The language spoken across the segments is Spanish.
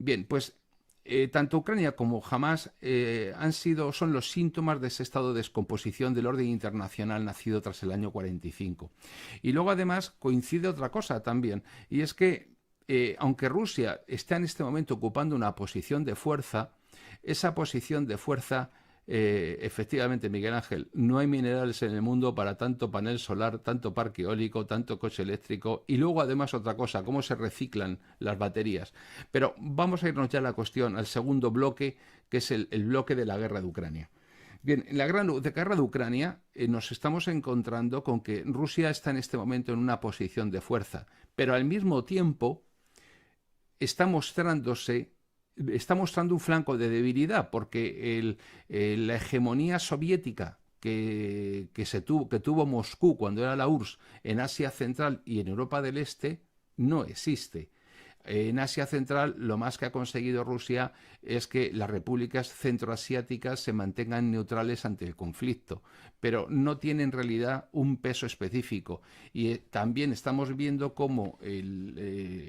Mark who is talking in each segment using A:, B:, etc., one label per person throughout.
A: Bien, pues tanto Ucrania como Hamas son los síntomas de ese estado de descomposición del orden internacional nacido tras el año 45. Y luego además coincide otra cosa también, y es que aunque Rusia está en este momento ocupando una posición de fuerza, esa posición de fuerza, efectivamente, Miguel Ángel, no hay minerales en el mundo para tanto panel solar, tanto parque eólico, tanto coche eléctrico y luego además otra cosa, cómo se reciclan las baterías. Pero vamos a irnos ya a la cuestión, al segundo bloque, que es el bloque de la guerra de Ucrania. Bien, en la guerra de Ucrania nos estamos encontrando con que Rusia está en este momento en una posición de fuerza, pero al mismo tiempo está mostrándose está mostrando un flanco de debilidad porque la hegemonía soviética que tuvo Moscú cuando era la URSS en Asia Central y en Europa del Este no existe. En Asia Central lo más que ha conseguido Rusia es que las repúblicas centroasiáticas se mantengan neutrales ante el conflicto, pero no tiene en realidad un peso específico. Y también estamos viendo cómo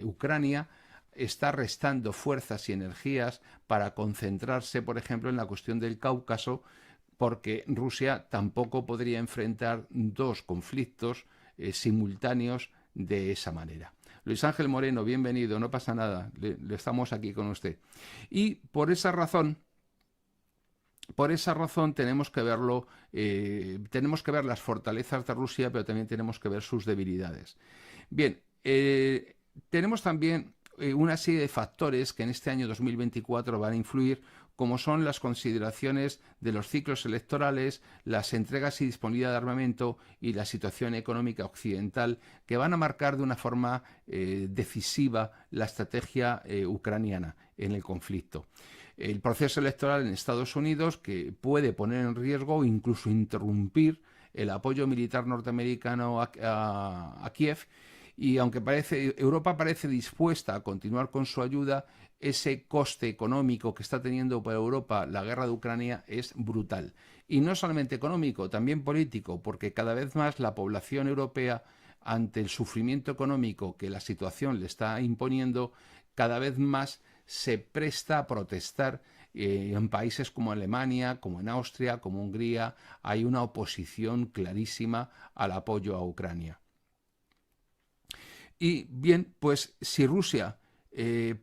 A: Ucrania está restando fuerzas y energías para concentrarse, por ejemplo, en la cuestión del Cáucaso, porque Rusia tampoco podría enfrentar dos conflictos simultáneos de esa manera. Luis Ángel Moreno, bienvenido, no pasa nada, le estamos aquí con usted. Y por esa razón tenemos que verlo, tenemos que ver las fortalezas de Rusia, pero también tenemos que ver sus debilidades. Bien, tenemos también una serie de factores que en este año 2024 van a influir, como son las consideraciones de los ciclos electorales, las entregas y disponibilidad de armamento y la situación económica occidental, que van a marcar de una forma decisiva la estrategia ucraniana en el conflicto. El proceso electoral en Estados Unidos, que puede poner en riesgo o incluso interrumpir el apoyo militar norteamericano a Kiev, y aunque Europa parece dispuesta a continuar con su ayuda, ese coste económico que está teniendo para Europa la guerra de Ucrania es brutal. Y no solamente económico, también político, porque cada vez más la población europea, ante el sufrimiento económico que la situación le está imponiendo, cada vez más se presta a protestar. En países como Alemania, como en Austria, como Hungría, hay una oposición clarísima al apoyo a Ucrania. Y bien, pues si Rusia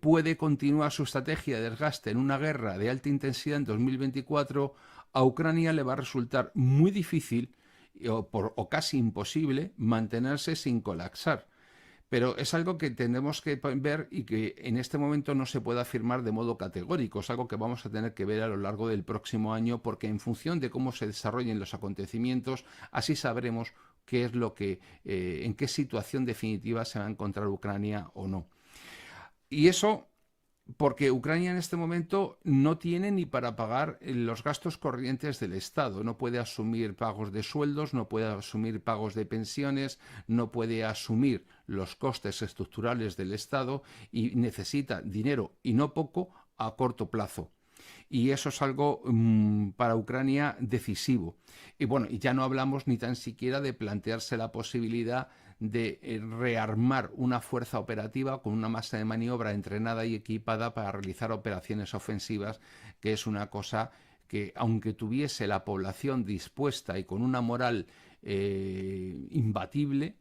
A: puede continuar su estrategia de desgaste en una guerra de alta intensidad en 2024, a Ucrania le va a resultar muy difícil o casi imposible mantenerse sin colapsar. Pero es algo que tenemos que ver y que en este momento no se puede afirmar de modo categórico. Es algo que vamos a tener que ver a lo largo del próximo año, porque en función de cómo se desarrollen los acontecimientos, así sabremos qué es lo que, en qué situación definitiva se va a encontrar Ucrania o no. Y eso porque Ucrania en este momento no tiene ni para pagar los gastos corrientes del Estado. No puede asumir pagos de sueldos, no puede asumir pagos de pensiones, no puede asumir los costes estructurales del Estado y necesita dinero, y no poco, a corto plazo. Y eso es algo para Ucrania decisivo. Y bueno, y ya no hablamos ni tan siquiera de plantearse la posibilidad de rearmar una fuerza operativa con una masa de maniobra entrenada y equipada para realizar operaciones ofensivas, que es una cosa que, aunque tuviese la población dispuesta y con una moral imbatible,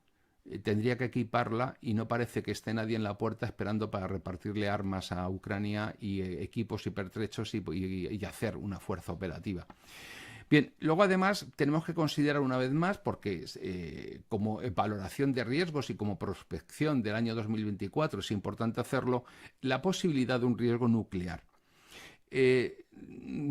A: tendría que equiparla, y no parece que esté nadie en la puerta esperando para repartirle armas a Ucrania y equipos y pertrechos y hacer una fuerza operativa. Bien, luego además tenemos que considerar una vez más, porque como valoración de riesgos y como prospección del año 2024 es importante hacerlo, la posibilidad de un riesgo nuclear.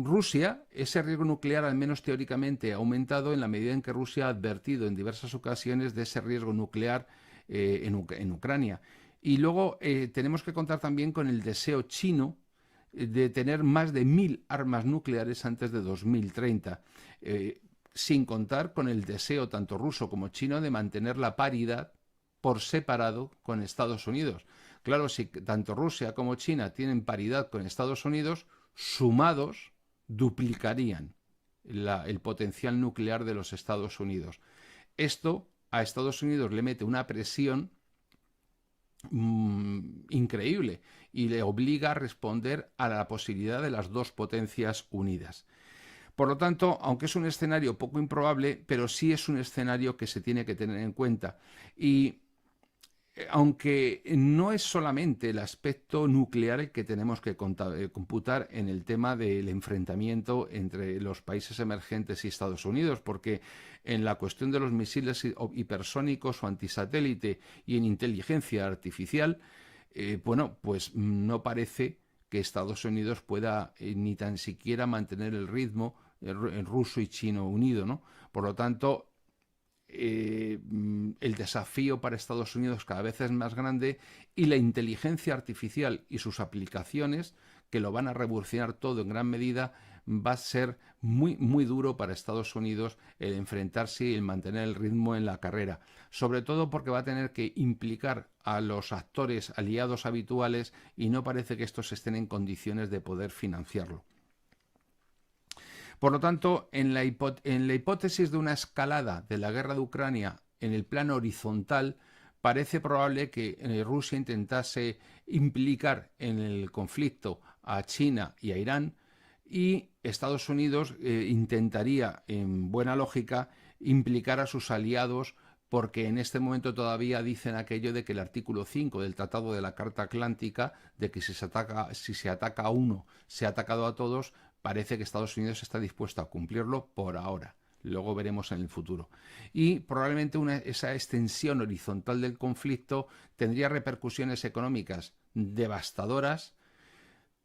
A: Rusia, ese riesgo nuclear, al menos teóricamente, ha aumentado en la medida en que Rusia ha advertido en diversas ocasiones de ese riesgo nuclear en Ucrania. Y luego tenemos que contar también con el deseo chino de tener más de 1000 armas nucleares antes de 2030, sin contar con el deseo tanto ruso como chino de mantener la paridad por separado con Estados Unidos. Claro, si tanto Rusia como China tienen paridad con Estados Unidos, sumados duplicarían el potencial nuclear de los Estados Unidos. Esto a Estados Unidos le mete una presión increíble, y le obliga a responder a la posibilidad de las dos potencias unidas. Por lo tanto, aunque es un escenario poco improbable, pero sí es un escenario que se tiene que tener en cuenta. Y aunque no es solamente el aspecto nuclear el que tenemos que computar en el tema del enfrentamiento entre los países emergentes y Estados Unidos, porque en la cuestión de los misiles hipersónicos o antisatélite y en inteligencia artificial, bueno, pues no parece que Estados Unidos pueda ni tan siquiera mantener el ritmo en ruso y chino unido, ¿no? Por lo tanto, el desafío para Estados Unidos cada vez es más grande y la inteligencia artificial y sus aplicaciones, que lo van a revolucionar todo en gran medida, va a ser muy, muy duro para Estados Unidos el enfrentarse y el mantener el ritmo en la carrera. Sobre todo porque va a tener que implicar a los actores aliados habituales y no parece que estos estén en condiciones de poder financiarlo. Por lo tanto, en la hipótesis de una escalada de la guerra de Ucrania en el plano horizontal, parece probable que Rusia intentase implicar en el conflicto a China y a Irán, y Estados Unidos intentaría, en buena lógica, implicar a sus aliados, porque en este momento todavía dicen aquello de que el artículo 5 del Tratado de la Carta Atlántica, de que si se ataca a uno, se ha atacado a todos, parece que Estados Unidos está dispuesto a cumplirlo por ahora. Luego veremos en el futuro. Y probablemente esa extensión horizontal del conflicto tendría repercusiones económicas devastadoras,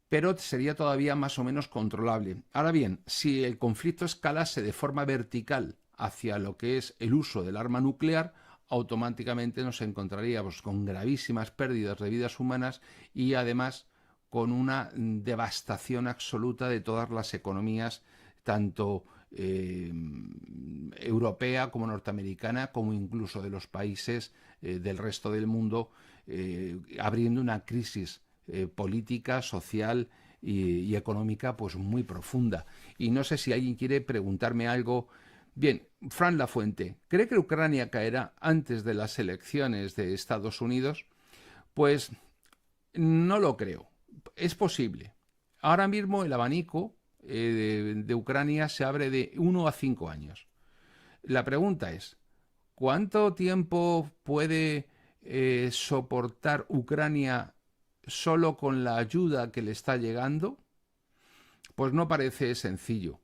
A: pero sería todavía más o menos controlable. Ahora bien, si el conflicto escalase de forma vertical hacia lo que es el uso del arma nuclear, automáticamente nos encontraríamos con gravísimas pérdidas de vidas humanas y además con una devastación absoluta de todas las economías, tanto europea como norteamericana, como incluso de los países del resto del mundo, abriendo una crisis política, social y económica pues muy profunda. Y no sé si alguien quiere preguntarme algo. Bien, Fran Lafuente, ¿cree que Ucrania caerá antes de las elecciones de Estados Unidos? Pues no lo creo. Es posible. Ahora mismo el abanico de Ucrania se abre de 1 a 5 años. La pregunta es, ¿cuánto tiempo puede soportar Ucrania solo con la ayuda que le está llegando? Pues no parece sencillo.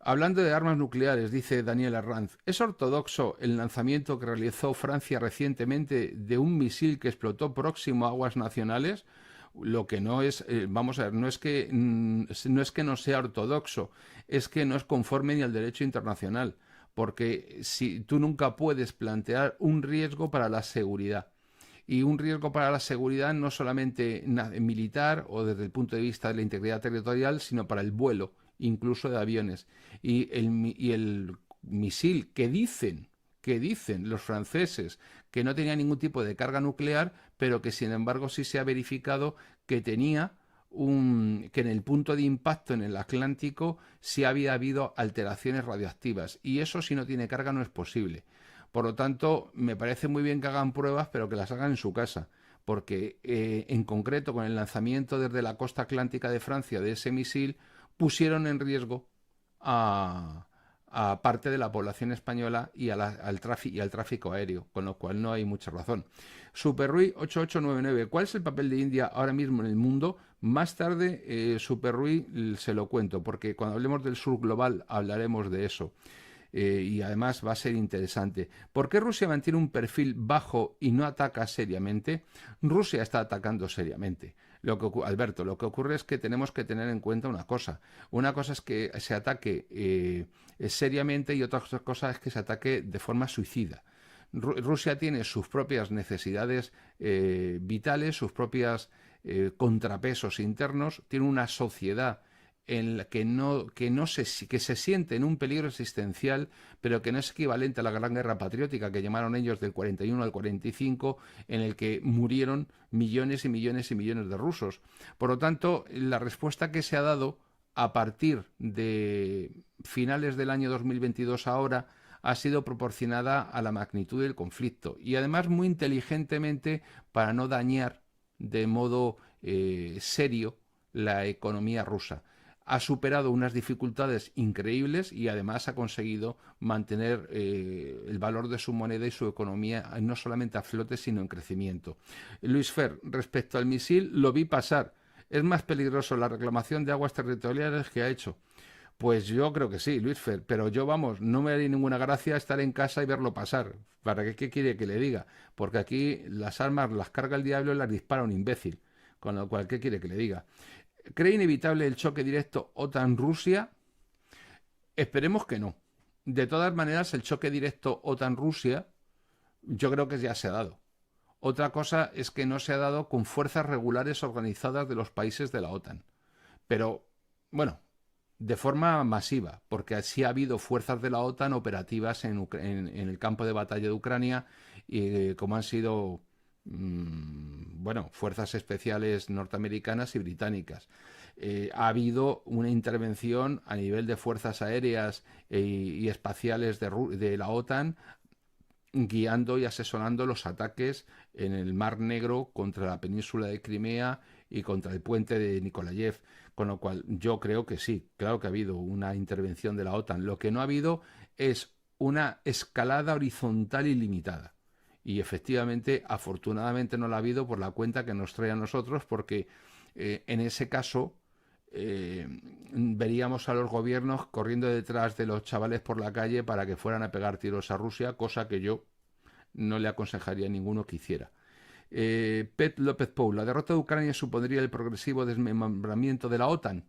A: Hablando de armas nucleares, dice Daniel Arranz, ¿es ortodoxo el lanzamiento que realizó Francia recientemente de un misil que explotó próximo a aguas nacionales? Lo que no es, vamos a ver, no es que no sea ortodoxo, es que no es conforme ni al derecho internacional, porque si tú nunca puedes plantear un riesgo para la seguridad. Y un riesgo para la seguridad no solamente militar o desde el punto de vista de la integridad territorial, sino para el vuelo, incluso de aviones. Y el misil que dicen los franceses que no tenía ningún tipo de carga nuclear, pero que sin embargo sí se ha verificado que tenía que en el punto de impacto en el Atlántico sí había habido alteraciones radioactivas. Y eso, si no tiene carga, no es posible. Por lo tanto, me parece muy bien que hagan pruebas, pero que las hagan en su casa, porque en concreto con el lanzamiento desde la costa atlántica de Francia de ese misil, pusieron en riesgo a parte de la población española y al tráfico aéreo, con lo cual no hay mucha razón. Superrui 8899, ¿cuál es el papel de India ahora mismo en el mundo? Más tarde, Superrui, se lo cuento, porque cuando hablemos del sur global hablaremos de eso. Y además va a ser interesante. ¿Por qué Rusia mantiene un perfil bajo y no ataca seriamente? Rusia está atacando seriamente. Alberto, lo que ocurre es que tenemos que tener en cuenta una cosa. Una cosa es que se ataque seriamente y otra cosa es que se ataque de forma suicida. Rusia tiene sus propias necesidades vitales, sus propios contrapesos internos, tiene una sociedad en la que se siente en un peligro existencial, pero que no es equivalente a la Gran Guerra Patriótica que llamaron ellos del 41 al 45, en el que murieron millones y millones y millones de rusos. Por lo tanto, la respuesta que se ha dado a partir de finales del año 2022 ahora ha sido proporcionada a la magnitud del conflicto y además muy inteligentemente para no dañar de modo serio la economía rusa. Ha superado unas dificultades increíbles y además ha conseguido mantener el valor de su moneda y su economía no solamente a flote sino en crecimiento. Luis Fer, respecto al misil, lo vi pasar. ¿Es más peligroso la reclamación de aguas territoriales que ha hecho? Pues yo creo que sí, Luis Fer, pero yo, vamos, no me haría ninguna gracia estar en casa y verlo pasar. ¿Para qué quiere que le diga? Porque aquí las armas las carga el diablo y las dispara un imbécil. Con lo cual, ¿qué quiere que le diga? ¿Cree inevitable el choque directo OTAN-Rusia? Esperemos que no. De todas maneras, el choque directo OTAN-Rusia yo creo que ya se ha dado. Otra cosa es que no se ha dado con fuerzas regulares organizadas de los países de la OTAN. Pero, bueno, de forma masiva, porque sí ha habido fuerzas de la OTAN operativas en el campo de batalla de Ucrania, como han sido bueno, fuerzas especiales norteamericanas y británicas. Ha habido una intervención a nivel de fuerzas aéreas y espaciales de la OTAN guiando y asesorando los ataques en el Mar Negro contra la península de Crimea y contra el puente de Nikolayev, con lo cual yo creo que sí, claro que ha habido una intervención de la OTAN. Lo que no ha habido es una escalada horizontal ilimitada. Y efectivamente, afortunadamente no la ha habido por la cuenta que nos trae a nosotros, porque en ese caso veríamos a los gobiernos corriendo detrás de los chavales por la calle para que fueran a pegar tiros a Rusia, cosa que yo no le aconsejaría a ninguno que hiciera. Pet López Pou, ¿la derrota de Ucrania supondría el progresivo desmembramiento de la OTAN?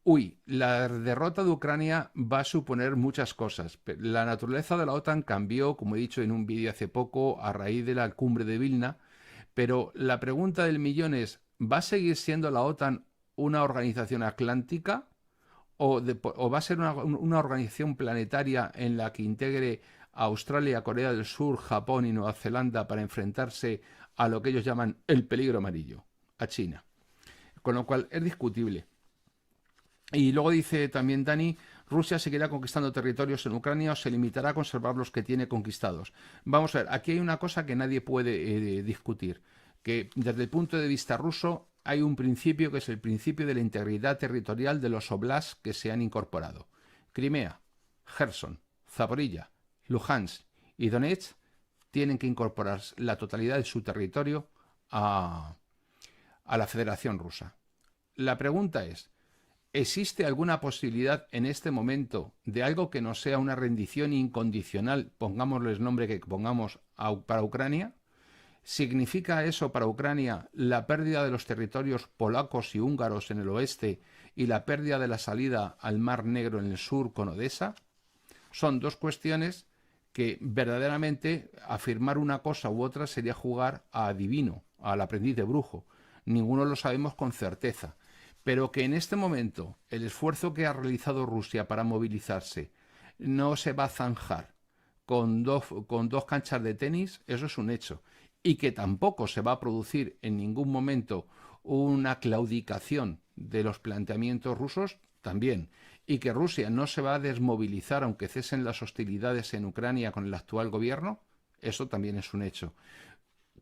A: Uy, la derrota de Ucrania va a suponer muchas cosas. La naturaleza de la OTAN cambió, como he dicho en un vídeo hace poco, a raíz de la cumbre de Vilna, pero la pregunta del millón es, ¿va a seguir siendo la OTAN una organización atlántica o va a ser una organización planetaria en la que integre a Australia, Corea del Sur, Japón y Nueva Zelanda para enfrentarse a lo que ellos llaman el peligro amarillo, a China? Con lo cual es discutible. Y luego dice también Dani, ¿Rusia seguirá conquistando territorios en Ucrania o se limitará a conservar los que tiene conquistados? Vamos a ver, aquí hay una cosa que nadie puede discutir, que desde el punto de vista ruso hay un principio que es el principio de la integridad territorial de los oblasts que se han incorporado. Crimea, Gerson, Zaporilla, Luhansk y Donetsk tienen que incorporar la totalidad de su territorio a la Federación Rusa. La pregunta es, ¿existe alguna posibilidad en este momento de algo que no sea una rendición incondicional, pongámosle el nombre que pongamos, para Ucrania? ¿Significa eso para Ucrania la pérdida de los territorios polacos y húngaros en el oeste y la pérdida de la salida al Mar Negro en el sur con Odessa? Son dos cuestiones que verdaderamente afirmar una cosa u otra sería jugar a adivino, al aprendiz de brujo. Ninguno lo sabemos con certeza. Pero que en este momento el esfuerzo que ha realizado Rusia para movilizarse no se va a zanjar con dos canchas de tenis, eso es un hecho. Y que tampoco se va a producir en ningún momento una claudicación de los planteamientos rusos, también. Y que Rusia no se va a desmovilizar aunque cesen las hostilidades en Ucrania con el actual gobierno, eso también es un hecho.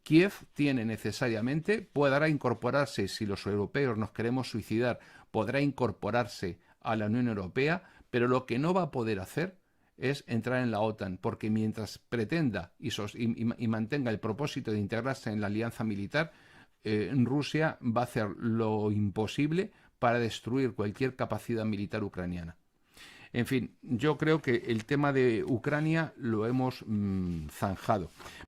A: Kiev tiene necesariamente, podrá incorporarse, si los europeos nos queremos suicidar, podrá incorporarse a la Unión Europea, pero lo que no va a poder hacer es entrar en la OTAN, porque mientras pretenda y mantenga el propósito de integrarse en la alianza militar, Rusia va a hacer lo imposible para destruir cualquier capacidad militar ucraniana. En fin, yo creo que el tema de Ucrania lo hemos zanjado.